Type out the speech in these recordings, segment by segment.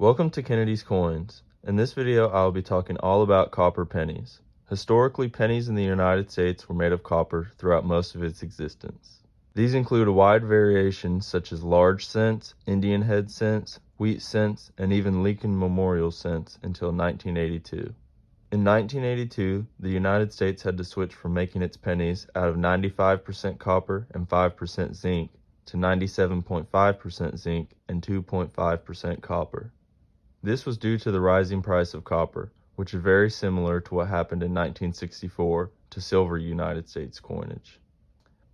Welcome to Kennedy's Coins. In this video, I will be talking all about copper pennies. Historically, pennies in the United States were made of copper throughout most of its existence. These include a wide variation such as large cents, Indian head cents, wheat cents, and even Lincoln Memorial cents until 1982. In 1982, the United States had to switch from making its pennies out of 95% copper and 5% zinc to 97.5% zinc and 2.5% copper. This was due to the rising price of copper, which is very similar to what happened in 1964 to silver United States coinage.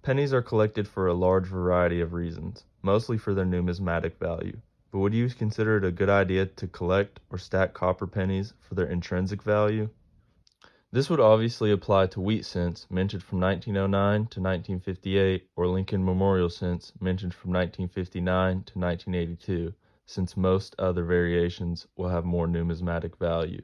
Pennies are collected for a large variety of reasons, mostly for their numismatic value. But would you consider it a good idea to collect or stack copper pennies for their intrinsic value? This would obviously apply to wheat cents minted from 1909 to 1958 or Lincoln Memorial cents minted from 1959 to 1982, since most other variations will have more numismatic value.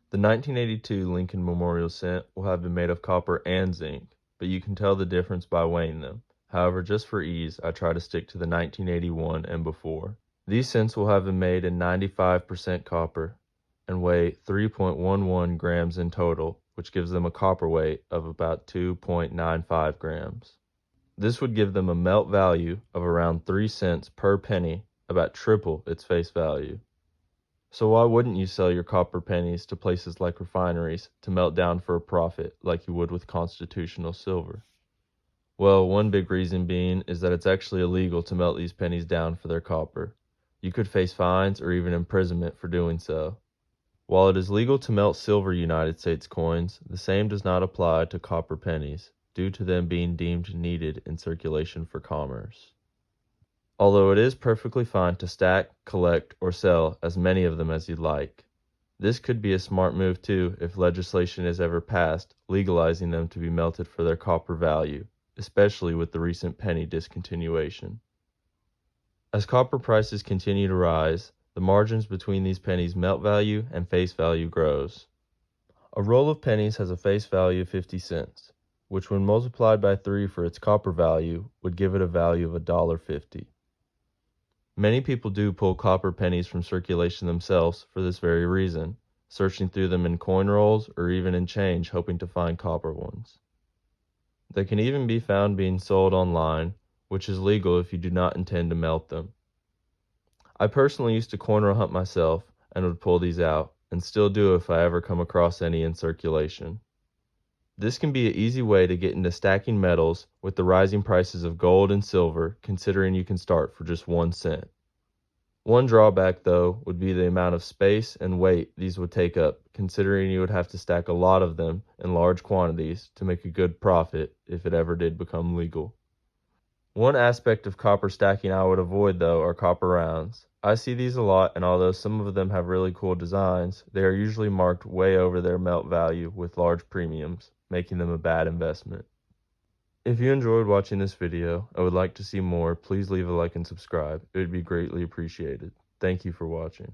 The 1982 Lincoln Memorial cent will have been made of copper and zinc, but you can tell the difference by weighing them. However, just for ease, I try to stick to the 1981 and before. These cents will have been made in 95% copper and weigh 3.11 grams in total, which gives them a copper weight of about 2.95 grams. This would give them a melt value of around 3 cents per penny, about triple its face value. So why wouldn't you sell your copper pennies to places like refineries to melt down for a profit like you would with constitutional silver? Well, one big reason being is that it's actually illegal to melt these pennies down for their copper. You could face fines or even imprisonment for doing so. While it is legal to melt silver United States coins, the same does not apply to copper pennies, due to them being deemed needed in circulation for commerce. Although it is perfectly fine to stack, collect, or sell as many of them as you'd like. This could be a smart move too if legislation is ever passed legalizing them to be melted for their copper value, especially with the recent penny discontinuation. As copper prices continue to rise, the margins between these pennies' melt value and face value grows. A roll of pennies has a face value of 50 cents, which when multiplied by 3 for its copper value would give it a value of $1.50. Many people do pull copper pennies from circulation themselves for this very reason, searching through them in coin rolls or even in change hoping to find copper ones. They can even be found being sold online, which is legal if you do not intend to melt them. I personally used to coin roll hunt myself and would pull these out, and still do if I ever come across any in circulation. This can be an easy way to get into stacking metals with the rising prices of gold and silver, considering you can start for just 1 cent. One drawback, though, would be the amount of space and weight these would take up, considering you would have to stack a lot of them in large quantities to make a good profit if it ever did become legal. One aspect of copper stacking I would avoid, though, are copper rounds. I see these a lot, and although some of them have really cool designs, they are usually marked way over their melt value with large premiums, making them a bad investment. If you enjoyed watching this video and would like to see more, please leave a like and subscribe. It would be greatly appreciated. Thank you for watching.